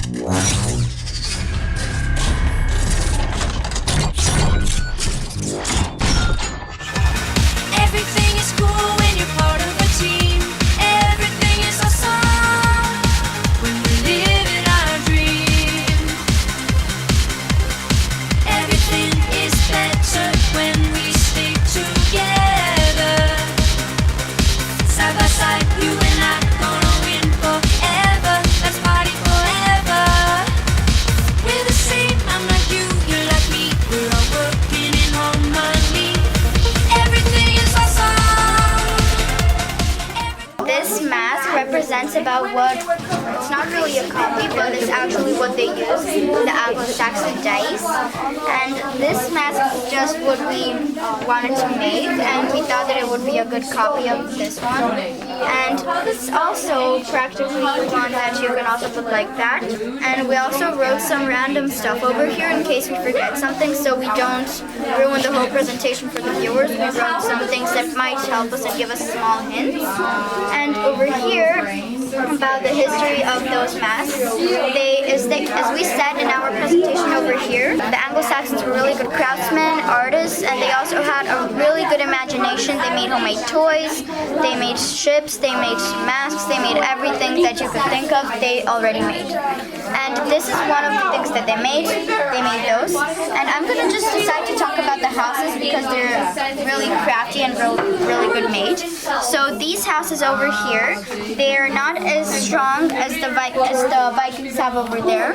Everything is cool when you're part of a team. Everything is awesome when we live in our dream. Everything is better when we stick together. Side by side, you and I gonna win forever. Let's party forever. We're the same, I'm like you, you're like me. We're all working in harmony. Everything is awesome. This mask represents about what, it's not really a copy, but it's actually what they use, the Anglo-Saxon dice. And this mask is just what we wanted to make, and we thought that it would be a good copy of this one. And it's also practically one that you can also put like that. And we also wrote some random stuff over here in case we forget something, so we don't ruin the whole presentation for the viewers. We wrote some things that might help us and give us small hints. And over here, about the history of those masks, as we said in our presentation over here, the Anglo-Saxons were really good craftsmen, artists, and they also had a really good imagination. They made homemade toys, they made ships, they made masks, they made everything that you could think of, they already made. And this is one of the things that they made. They made those. And I'm going to just decide to talk about the houses because they're really crafty and really good made. So these houses over here, they're not as strong as the Vikings have over there.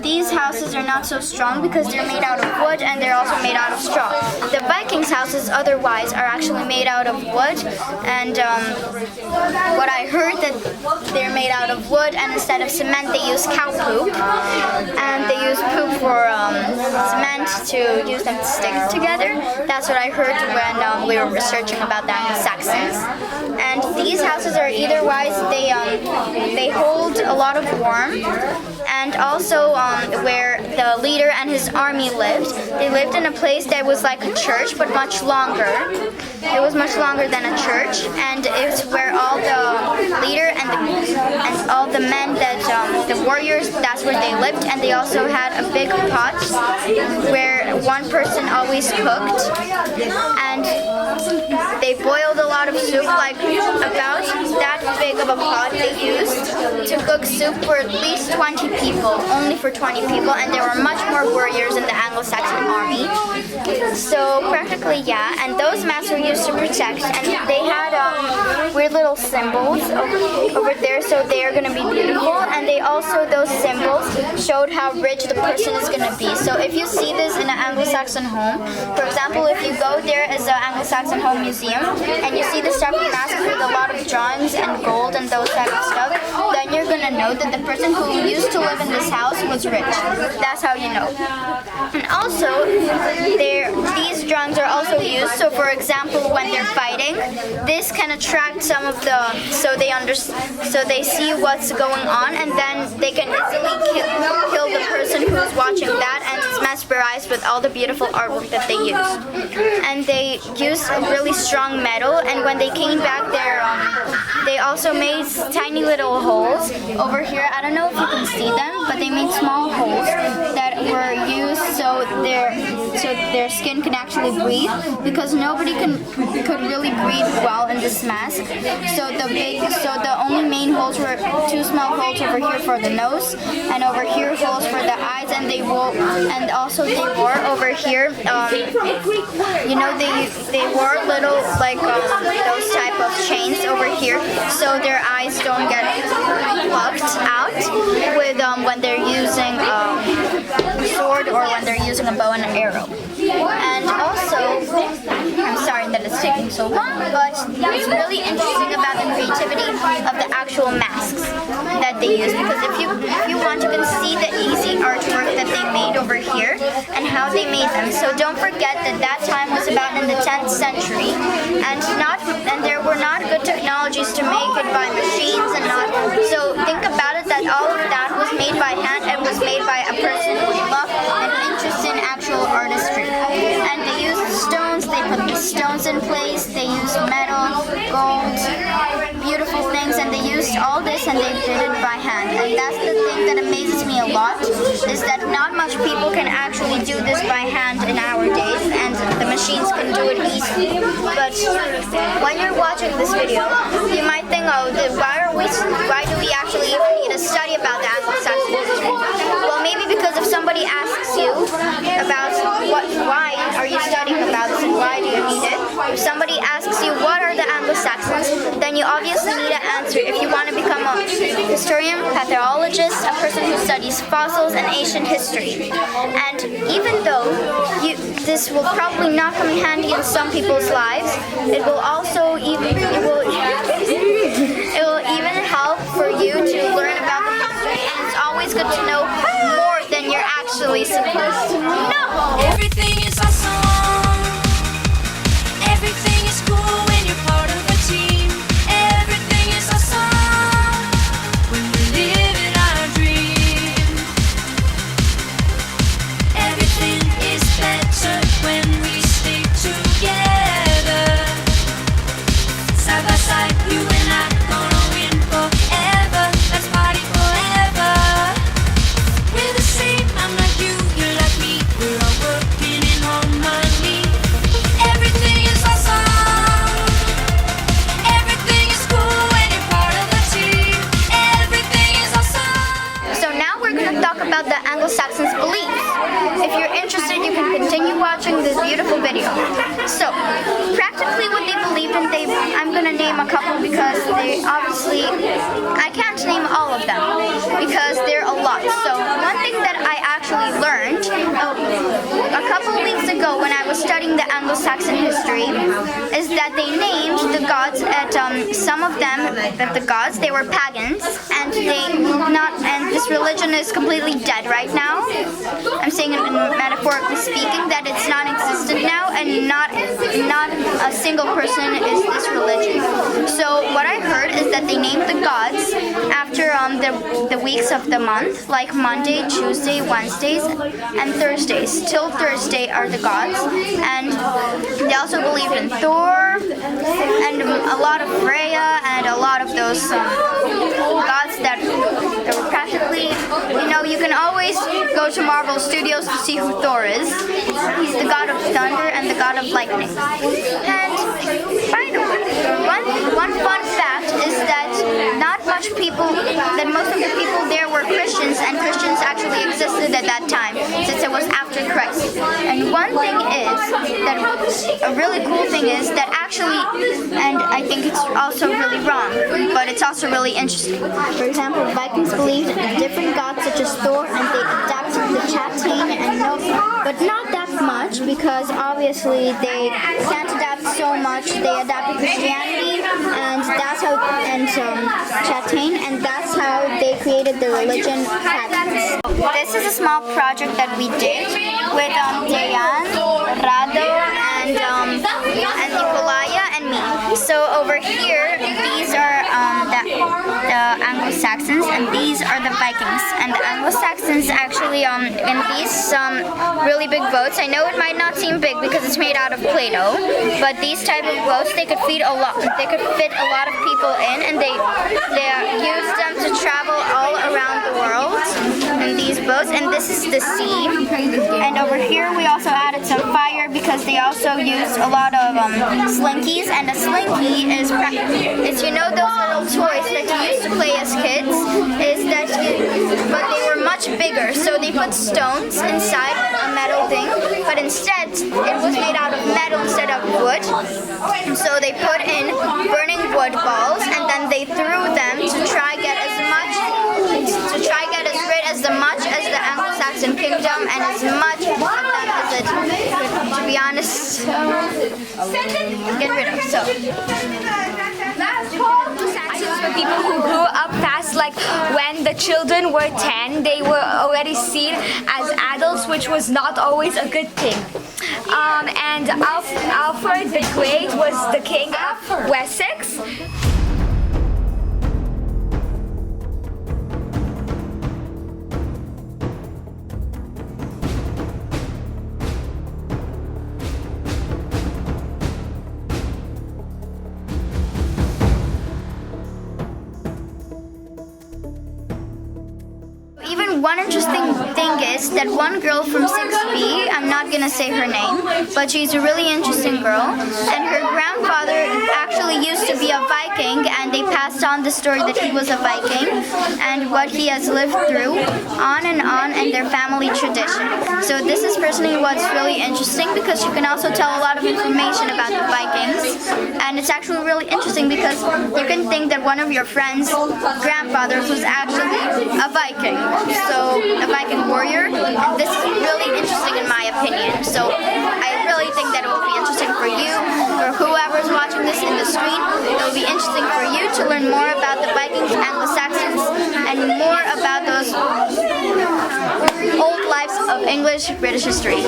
These houses are not so strong because they're made out of wood and they're also made out of straw. The Vikings' houses otherwise are actually made out of wood, and what I heard that they're made out of wood, and instead of cement they use cow poop, and they use poop for cement to use them to stick together. That's what I heard when we were researching about the Anglo-Saxons. And these houses are either-wise, they hold a lot of warmth, and also where the leader and his army lived. They lived in a place that was like a church, but much longer. It was much longer than a church, and it's where all the leader and all the men that the warriors, that's where they lived. And they also had a big pot where one person always cooked, and they boiled a lot of soup, like about that big of a pot they used to cook soup for at least 20 people, only for 20 people, and there were much more warriors in the Anglo-Saxon army. So practically, yeah, and those masks were used to protect, and they had weird little symbols over there, so they are going to be beautiful, and they also, those symbols showed how rich the person is going to be. So if you see this in an Anglo-Saxon home, for example, if you go there as an Anglo-Saxon home museum, and you see this type of mask with a lot of drawings and gold and those type of stuff, then you're going to know that the person who used to live in this house was rich. That's how you know. And also, these drawings are also used, so for example, when they're fighting, this can attract some of the, so they see what's going on, and then they can easily kill the person who's watching that and is mesmerized with all the beautiful artwork that they use. And they used a really strong metal, and when they came back there, they also made tiny little holes over here. I don't know if you can see them, but they made small holes that were used so their skin can actually breathe, because nobody could really breathe well in this mask. So the only main holes were two small holes over here for the nose, and over here holes for the eyes, and they wore over here, you know, they wore little like those type of chains over here, so their eyes don't get plucked out with when they're using a sword or when they're using a bow and an arrow. And also, I'm sorry that it's taking so long, but it's really interesting about the creativity of the actual masks that they use, because if you want, you can see the easy artwork that they made over here and how they made them. So don't forget that time was about in the 10th century, and there were not good technologies to make it by machines, so think about it, that all of that was made by hand and was made by a person with love and interest in actual artistry. And they used stones, they put the stones in place, they used metal, gold, beautiful things, and they used all this and they did it by hand. And that's the thing that amazes lot is that not much people can actually do this by hand in our days, and the machines can do it easily. But when you're watching this video, you might think, oh, why do we actually even need to study about the Anglo-Saxon history? Well, maybe because if somebody asks you about why are you studying about this and why do you need it, if somebody asks you what are the Anglo-Saxons, then you obviously need to answer. If you want to become a historian, pathologist, a person who studies fossils and ancient history. And even though this will probably not come in handy in some people's lives, it will even help for you to learn about the history, and it's always good to know more than you're actually supposed to know. Everything is awesome. Everything is cool when you're part of a team. Everything is awesome when we're living our dream. Everything is better when we stick together. Side by side, you and I gonna win forever. Let's party forever. We're the same, I'm like you, you're like me. We're all working in harmony. Everything is awesome. Everything is cool when you're part of a team. Everything is awesome. So now we're going to talk about the Anglo-Saxons' beliefs. If you're interested, you can continue watching this beautiful video. So, practically what they believed in, I'm going to name a couple because they obviously, I can't name all of them because they're a lot. So, one thing that I actually learned a couple weeks ago when I was studying the Anglo-Saxon history is that they named the gods at some of them, the gods, they were pagans, and this religion is completely dead right now. I'm saying it metaphorically speaking, that it's non-existent now, and not a single person is this religion. So what I heard is that they named the gods after the weeks of the month, like Monday, Tuesday, Wednesdays, and Thursdays. Till Thursday are the gods, and they also believed in Thor and a lot of Freya and a lot of those gods that were practically, you can always go to Marvel Studios to see who Thor is. He's the god of thunder and the god of lightning. And by the way, one fun fact is that most of the people there were Christians, and Christians actually existed at that time since it was after Christ. And one thing is that a really cool thing is that actually, and I think it's also really wrong, but it's also really interesting. For example, Vikings believed in different gods such as Thor, and they adapted the Chatain and Nova, but not that much because obviously they can't adapt so much. They adapted Christianity, and Chatain, and that's how they created the religion Catholics. This is a small project that we did with Dayan, Rado, and Nicolaya and me. So over here, these are the Anglo-Saxons, and these are the Vikings. And the Anglo-Saxons actually in these really big boats. I know it might not seem big because it's made out of Play-Doh, but these type of boats they could fit a lot of people in, and they used them to travel all around the world in these boats. And this is the sea. And over here we also added some fire because they also used a lot of slinkies. And a slinky is those little toys that you used to play as kids. But they were much bigger, so they put stones inside a metal thing. But instead, it was made out of metal instead of wood. So they put in burning wood balls, and then they threw them to try get as rid as much as the Anglo-Saxon kingdom and as much of them as it could, to be honest, get rid of. So. Saxons were people who grew up fast, like when the children were 10, they were already seen as adults, which was not always a good thing. And Alfred the Great was the king of Wessex. even one interesting thing is that one girl from 6B, I'm not gonna say her name, but she's a really interesting girl, and her grandfather actually used to be a Viking, and they passed on the story that he was a Viking and what he has lived through on, and their family tradition. So this is personally what's really interesting, because you can also tell a lot of information about the Vikings, and it's actually really interesting because you can think that one of your friends' grandfathers was actually a Viking, so a Viking warrior. This is really interesting in my opinion. So I really think that it will be interesting for you, for whoever's watching this in the screen. It will be interesting for you to learn more about the Vikings, Anglo-Saxons, and more about those old lives of English British history.